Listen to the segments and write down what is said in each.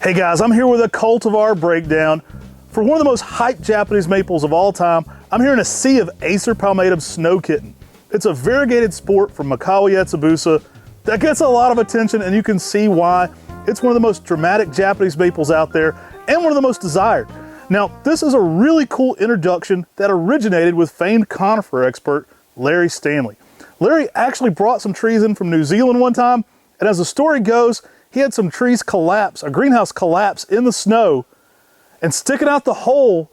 Hey guys, I'm here with a cultivar breakdown for one of the most hyped Japanese maples of all time. I'm here in a sea of Acer Palmatum Snow Kitten. It's a variegated sport from Makawa Yetsubusa that gets a lot of attention, and you can see why. It's one of the most dramatic Japanese maples out there and one of the most desired. Now, this is a really cool introduction that originated with famed conifer expert Larry Stanley. Larry actually brought some trees in from New Zealand one time, and as the story goes, he had some trees collapse, a greenhouse collapse in the snow, and sticking out the hole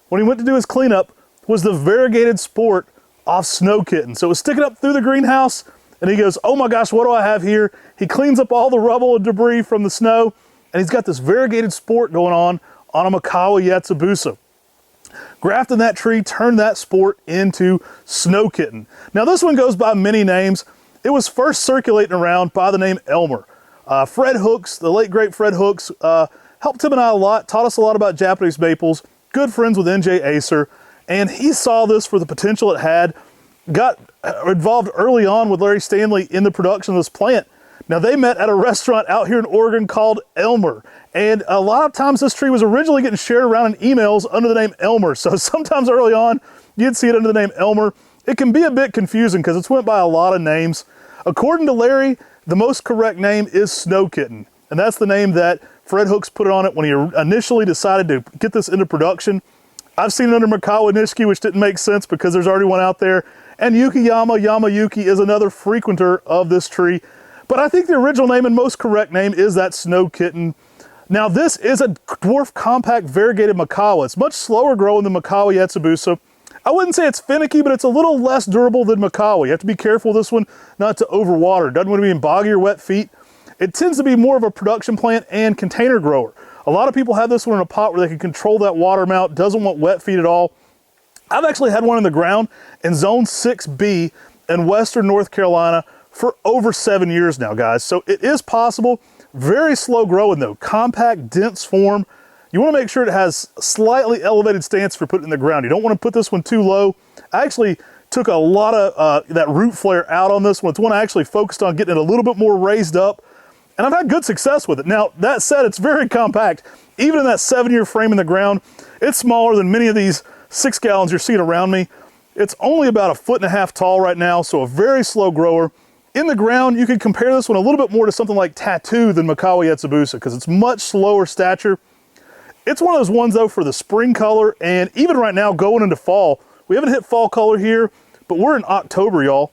when he went to do his cleanup was the variegated sport off Snow Kitten. So it was sticking up through the greenhouse, and he goes, oh my gosh, what do I have here? He cleans up all the rubble and debris from the snow, and he's got this variegated sport going on a Makawa Yetsubusa. Grafting that tree turned that sport into Snow Kitten. Now this one goes by many names. It was first circulating around by the name Elmer. Fred Hooks, the late great Fred Hooks, helped him and I a lot, taught us a lot about Japanese maples, good friends with NJ Acer, and he saw this for the potential it had, got involved early on with Larry Stanley in the production of this plant. Now they met at a restaurant out here in Oregon called Elmer, and a lot of times this tree was originally getting shared around in emails under the name Elmer, so sometimes early on you'd see it under the name Elmer. It can be a bit confusing because it's went by a lot of names. According to Larry, the most correct name is Snow Kitten, and that's the name that Fred Hooks put on it when he initially decided to get this into production. I've seen it under Makawa Nishiki, which didn't make sense because there's already one out there, and Yukiyama Yamayuki is another frequenter of this tree, but I think the original name and most correct name is that Snow Kitten. Now this is a dwarf compact variegated Makawa. It's much slower growing than Makawa Yetsubusa. I wouldn't say it's finicky, but it's a little less durable than Makawa. You have to be careful with this one not to overwater. It doesn't want to be in boggy or wet feet. It tends to be more of a production plant and container grower. A lot of people have this one in a pot where they can control that water amount, doesn't want wet feet at all. I've actually had one in the ground in Zone 6B in Western North Carolina for over 7 years now, guys. So it is possible. Very slow growing though, compact, dense form. You want to make sure it has slightly elevated stance for putting it in the ground. You don't want to put this one too low. I actually took a lot of that root flare out on this one. It's one I actually focused on getting it a little bit more raised up, and I've had good success with it. Now, that said, it's very compact. Even in that 7-year frame in the ground, it's smaller than many of these 6 gallons you're seeing around me. It's only about 1.5 feet tall right now, so a very slow grower. In the ground, you could compare this one a little bit more to something like Tattoo than Makawa Yetsubusa because it's much slower stature. It's one of those ones though for the spring color, and even right now going into fall, we haven't hit fall color here, but we're in October, y'all.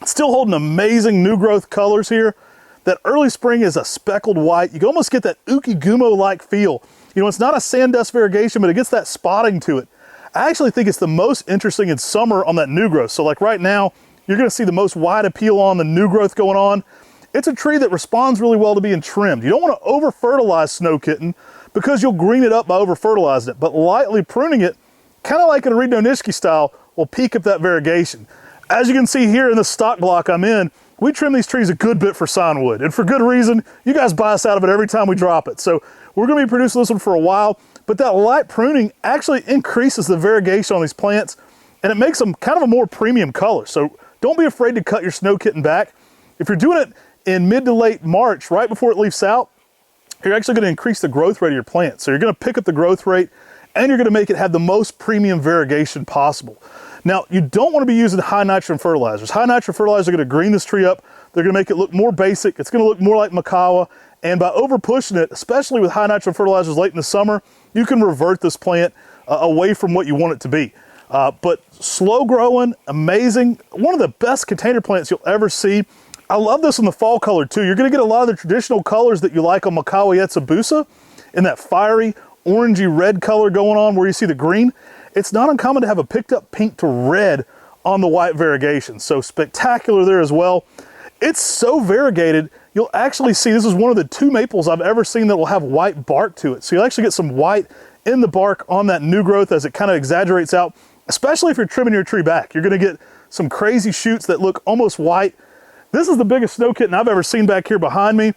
It's still holding amazing new growth colors here. That early spring is a speckled white. You can almost get that Ukigumo-like feel. You know, it's not a sand dust variegation, but it gets that spotting to it. I actually think it's the most interesting in summer on that new growth. So like right now, you're gonna see the most wide appeal on the new growth going on. It's a tree that responds really well to being trimmed. You don't wanna over-fertilize Snow Kitten because you'll green it up by over-fertilizing it, but lightly pruning it, kind of like in a Reno Nishiki style, will peak up that variegation. As you can see here in the stock block I'm in, we trim these trees a good bit for sign wood, and for good reason. You guys buy us out of it every time we drop it. So we're gonna be producing this one for a while, but that light pruning actually increases the variegation on these plants, and it makes them kind of a more premium color. So don't be afraid to cut your Snow Kitten back. If you're doing it in mid to late March, right before it leaves out, you're actually going to increase the growth rate of your plant. So you're going to pick up the growth rate, and you're going to make it have the most premium variegation possible. Now, you don't want to be using high nitrogen fertilizers. High nitrogen fertilizers are going to green this tree up. They're going to make it look more basic. It's going to look more like Makawa. And by over pushing it, especially with high nitrogen fertilizers late in the summer, you can revert this plant away from what you want it to be. But slow growing, amazing. One of the best container plants you'll ever see. I love this in the fall color too. You're gonna get a lot of the traditional colors that you like on Makawa Yetsubusa in that fiery, orangey red color going on where you see the green. It's not uncommon to have a picked up pink to red on the white variegation. So spectacular there as well. It's so variegated, you'll actually see, this is one of the 2 maples I've ever seen that will have white bark to it. So you'll actually get some white in the bark on that new growth as it kind of exaggerates out, especially if you're trimming your tree back. You're gonna get some crazy shoots that look almost white. This is the biggest Snow Kitten I've ever seen back here behind me.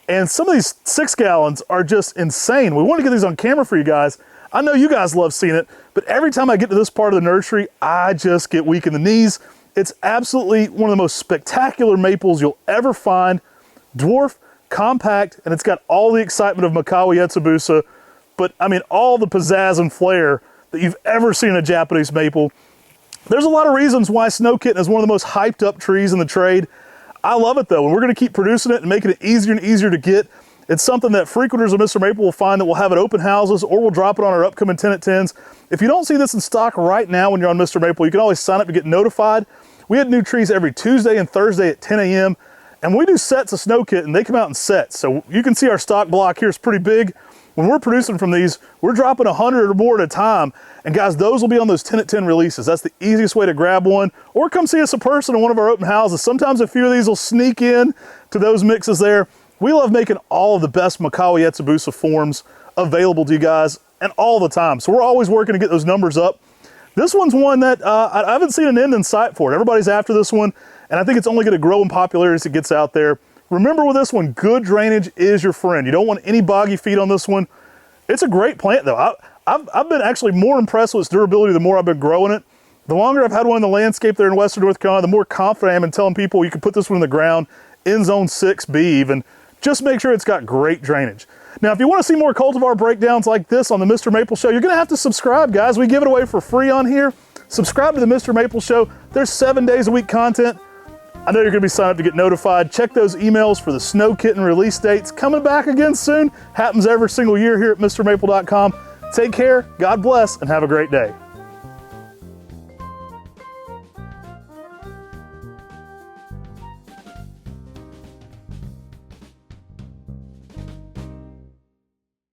And some of these 6 gallons are just insane. We want to get these on camera for you guys. I know you guys love seeing it, but every time I get to this part of the nursery, I just get weak in the knees. It's absolutely one of the most spectacular maples you'll ever find. Dwarf, compact, and it's got all the excitement of Makawa Yetsubusa, but I mean all the pizzazz and flair that you've ever seen in a Japanese maple. There's a lot of reasons why Snow Kitten is one of the most hyped up trees in the trade. I love it though, and we're gonna keep producing it and making it easier and easier to get. It's something that frequenters of Mr. Maple will find that we'll have at open houses, or we'll drop it on our upcoming tenant tins. If you don't see this in stock right now when you're on Mr. Maple, you can always sign up to get notified. We had new trees every Tuesday and Thursday at 10 a.m. And when we do sets of Snow Kitten, they come out in sets. So you can see our stock block here is pretty big. When we're producing from these, we're dropping 100 or more at a time. And guys, those will be on those 10 at 10 releases. That's the easiest way to grab one. Or come see us in person in one of our open houses. Sometimes a few of these will sneak in to those mixes there. We love making all of the best Makawa Yetsubusa forms available to you guys, and all the time. So we're always working to get those numbers up. This one's one that I haven't seen an end in sight for. Everybody's after this one, and I think it's only going to grow in popularity as it gets out there. Remember with this one, good drainage is your friend. You don't want any boggy feet on this one. It's a great plant though. I've been actually more impressed with its durability the more I've been growing it. The longer I've had one in the landscape there in Western North Carolina, the more confident I am in telling people you can put this one in the ground in zone 6B even. Just make sure it's got great drainage. Now, if you want to see more cultivar breakdowns like this on the Mr. Maple Show, you're going to have to subscribe, guys. We give it away for free on here. Subscribe to the Mr. Maple Show. There's 7 days a week content. I know you're going to be signed up to get notified. Check those emails for the Snow Kitten release dates. Coming back again soon. Happens every single year here at MrMaple.com. Take care, God bless, and have a great day.